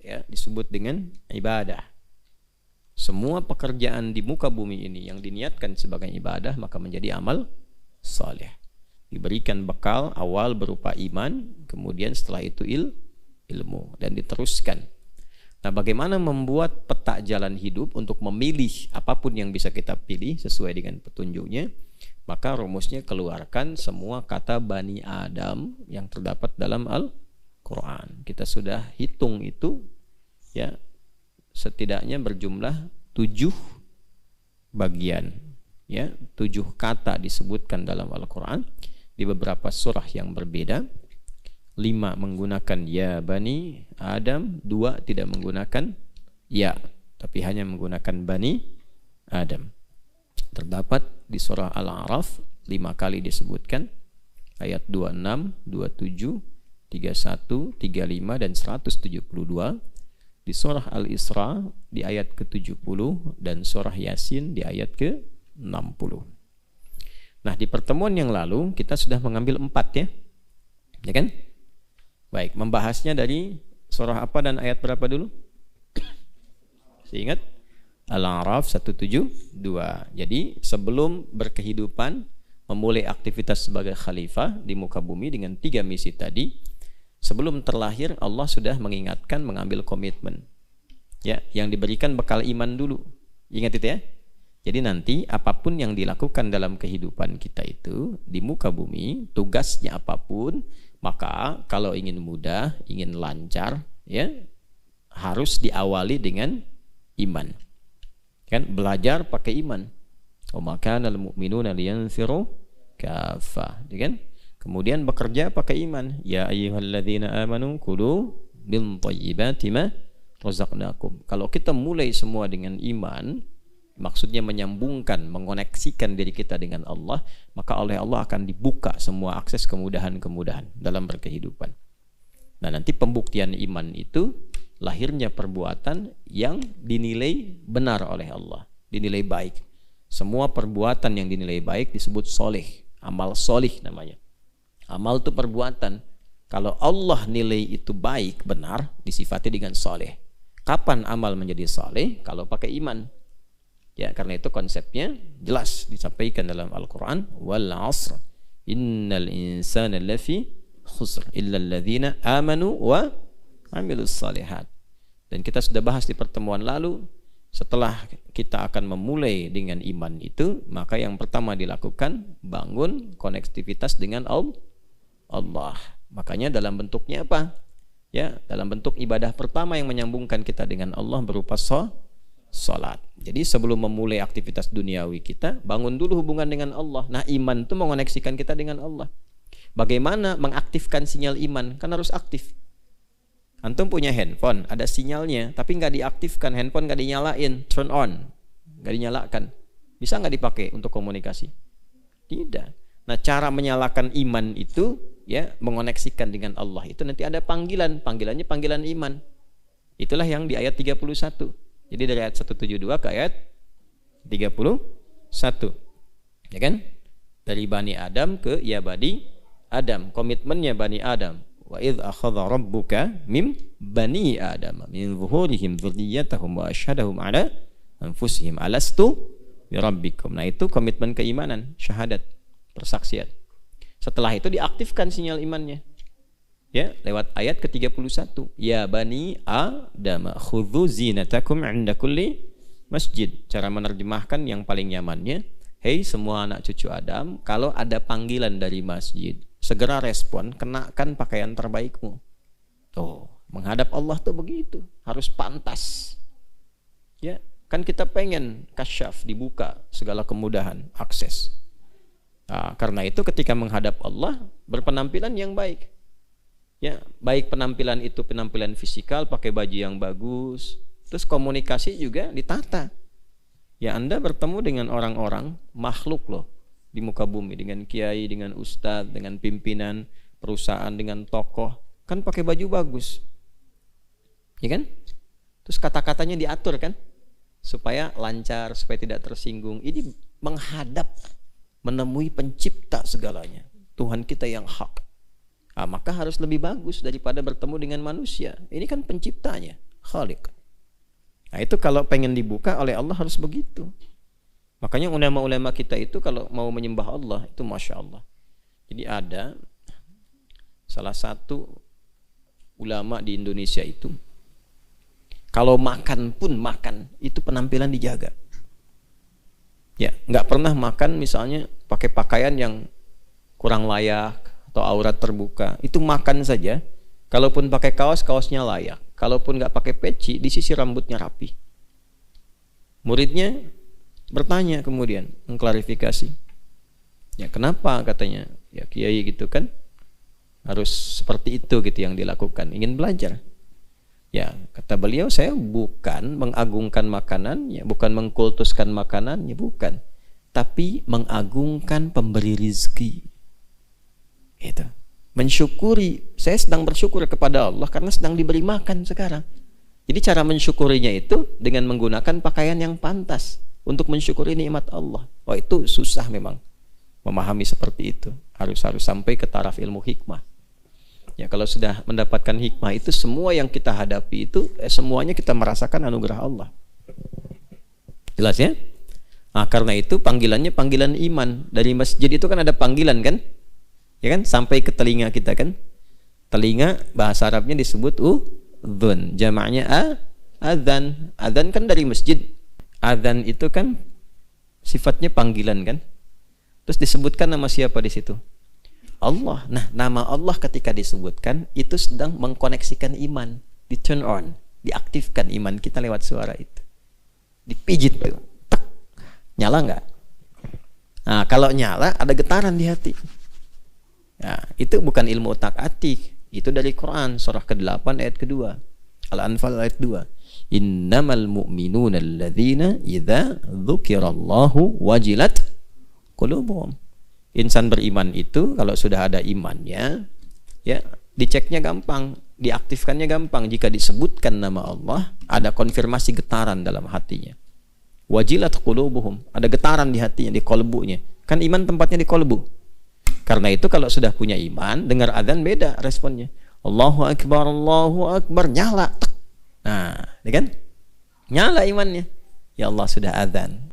ya disebut dengan ibadah. Semua pekerjaan di muka bumi ini yang diniatkan sebagai ibadah maka menjadi amal saleh. Diberikan bekal awal berupa iman, kemudian setelah itu ilmu dan diteruskan. Nah, bagaimana membuat peta jalan hidup untuk memilih apapun yang bisa kita pilih sesuai dengan petunjuknya? Maka rumusnya keluarkan semua kata Bani Adam yang terdapat dalam Al-Quran. Kita sudah hitung itu, ya, setidaknya berjumlah 7 bagian, ya, 7 kata disebutkan dalam Al-Quran di beberapa surah yang berbeda. 5 menggunakan ya Bani Adam, 2 tidak menggunakan ya, tapi hanya menggunakan Bani Adam. Terdapat di surah Al-A'raf 5 kali disebutkan, ayat 26, 27, 31, 35 dan 172. Di surah Al-Isra di ayat ke-70 dan surah Yasin di ayat ke-60. Nah, di pertemuan yang lalu kita sudah mengambil 4, ya. Ya kan? Baik, membahasnya dari surah apa dan ayat berapa dulu? Masih ingat? Al-A'raf 172. Jadi sebelum berkehidupan, memulai aktivitas sebagai khalifah di muka bumi dengan 3 misi tadi, sebelum terlahir Allah sudah mengingatkan mengambil komitmen, ya, yang diberikan bekal iman dulu. Ingat itu, ya. Jadi nanti apapun yang dilakukan dalam kehidupan kita itu di muka bumi, tugasnya apapun, maka kalau ingin mudah, ingin lancar, ya, harus diawali dengan iman. Kan belajar pakai iman. Wa kana al-mu'minuna liyanfiru kaffah, kan? Kemudian bekerja pakai iman. Ya ayyuhalladzina amanu kulu min thayyibati ma razaqnakum. Kalau kita mulai semua dengan iman, maksudnya menyambungkan, mengoneksikan diri kita dengan Allah, maka oleh Allah akan dibuka semua akses kemudahan-kemudahan dalam berkehidupan. Nah, nanti pembuktian iman itu lahirnya perbuatan yang dinilai benar oleh Allah, dinilai baik. Semua perbuatan yang dinilai baik disebut soleh, amal soleh namanya. Amal itu perbuatan. Kalau Allah nilai itu baik, benar, disifati dengan soleh. Kapan amal menjadi soleh? Kalau pakai iman. Ya, karena itu konsepnya jelas disampaikan dalam Al-Quran. Wal 'asr innal insana lafi khusr illa alladzina amanu wa 'amilus shalihat. Dan kita sudah bahas di pertemuan lalu, setelah kita akan memulai dengan iman itu, maka yang pertama dilakukan bangun konektivitas dengan Allah. Makanya dalam bentuknya apa? Ya, dalam bentuk ibadah pertama yang menyambungkan kita dengan Allah berupa salat. Jadi sebelum memulai aktivitas duniawi kita, bangun dulu hubungan dengan Allah. Nah, iman itu mengoneksikan kita dengan Allah. Bagaimana mengaktifkan sinyal iman? Kan harus aktif. Antum punya handphone, ada sinyalnya, tapi nggak diaktifkan, handphone nggak dinyalain, turn on, nggak dinyalakan. Bisa nggak dipakai untuk komunikasi? Tidak. Nah, cara menyalakan iman itu, ya, mengoneksikan dengan Allah itu nanti ada panggilan, panggilannya panggilan iman. Itulah yang di ayat 31. Jadi dari ayat 172 ke ayat 31. Ya kan? Dari Bani Adam ke ya Bani Adam. Komitmennya Bani Adam. Wa idh akhadha rabbuka mim bani Adam min zuhurihim dzurriyyatahum wa asyhadahum ala anfusihim alastu birabbikum. Nah, itu komitmen keimanan, syahadat, persaksian. Setelah itu diaktifkan sinyal imannya, ya, lewat ayat ke-31. Ya Bani Adam khudhu zinatakum 'inda kulli masjid. Cara menerjemahkan yang paling nyamannya, hei semua anak cucu Adam, kalau ada panggilan dari masjid, segera respon, kenakan pakaian terbaikmu. Tuh, menghadap Allah tuh begitu, harus pantas. Ya, kan kita pengen kasyaf, dibuka segala kemudahan, akses. Nah, karena itu ketika menghadap Allah, berpenampilan yang baik. Ya, baik penampilan itu penampilan fisikal, pakai baju yang bagus, terus komunikasi juga ditata. Ya, Anda bertemu dengan orang-orang makhluk loh di muka bumi, dengan kiai, dengan ustadz, dengan pimpinan perusahaan, dengan tokoh, kan pakai baju bagus, ya kan? Terus kata-katanya diatur kan, supaya lancar, supaya tidak tersinggung. Ini menghadap, menemui pencipta segalanya, Tuhan kita yang hak. Maka harus lebih bagus daripada bertemu dengan manusia. Ini kan penciptanya. Khaliq. Nah itu kalau pengen dibuka oleh Allah harus begitu. Makanya ulama-ulama kita itu kalau mau menyembah Allah itu Masya Allah. Jadi ada salah satu ulama di Indonesia itu, kalau makan pun makan itu penampilan dijaga. Ya, nggak pernah makan misalnya pakai pakaian yang kurang layak atau aurat terbuka. Itu makan saja. Kalaupun pakai kaos, kaosnya layak. Kalaupun nggak pakai peci, disisir rambutnya rapi. Muridnya bertanya kemudian, mengklarifikasi. Ya kenapa katanya? Ya kiai gitu kan, harus seperti itu gitu yang dilakukan. Ingin belajar. Ya kata beliau, saya bukan mengagungkan makanan, ya bukan mengkultuskan makanan, ya bukan. Tapi mengagungkan pemberi rizki. Itu. Mensyukuri, saya sedang bersyukur kepada Allah karena sedang diberi makan sekarang. Jadi cara mensyukurinya itu dengan menggunakan pakaian yang pantas untuk mensyukuri nikmat Allah. Oh itu susah memang memahami seperti itu. Harus sampai ke taraf ilmu hikmah. Ya kalau sudah mendapatkan hikmah itu semua yang kita hadapi itu semuanya kita merasakan anugerah Allah. Jelas ya? Nah, karena itu panggilannya panggilan iman. Dari masjid itu kan ada panggilan kan? Ya kan sampai ke telinga kita kan, telinga bahasa Arabnya disebut udhun, jamaknya adzan. Adzan kan dari masjid. Adzan itu kan sifatnya panggilan kan, terus disebutkan nama siapa di situ? Allah. Nah nama Allah ketika disebutkan itu sedang mengkoneksikan iman, di turn on, diaktifkan iman kita lewat suara itu, dipijit tuh, tek, nyala nggak? Nah kalau nyala ada getaran di hati. Ya, itu bukan ilmu otak-atik, itu dari Quran surah ke-8 ayat kedua, Al-Anfal ayat 2. Innamal mu'minuna alladzina idza dzukirallahu wajilat qulubuhum. Insan beriman itu kalau sudah ada imannya, ya diceknya gampang, diaktifkannya gampang. Jika disebutkan nama Allah, ada konfirmasi getaran dalam hatinya. Wajilat qulubuhum, ada getaran di hatinya, di kolbunya. Kan iman tempatnya di kolbu. Karena itu kalau sudah punya iman, dengar adzan beda responnya. Allahu Akbar, nyala. Nah, ya kan? Nyala imannya. Ya Allah sudah adzan.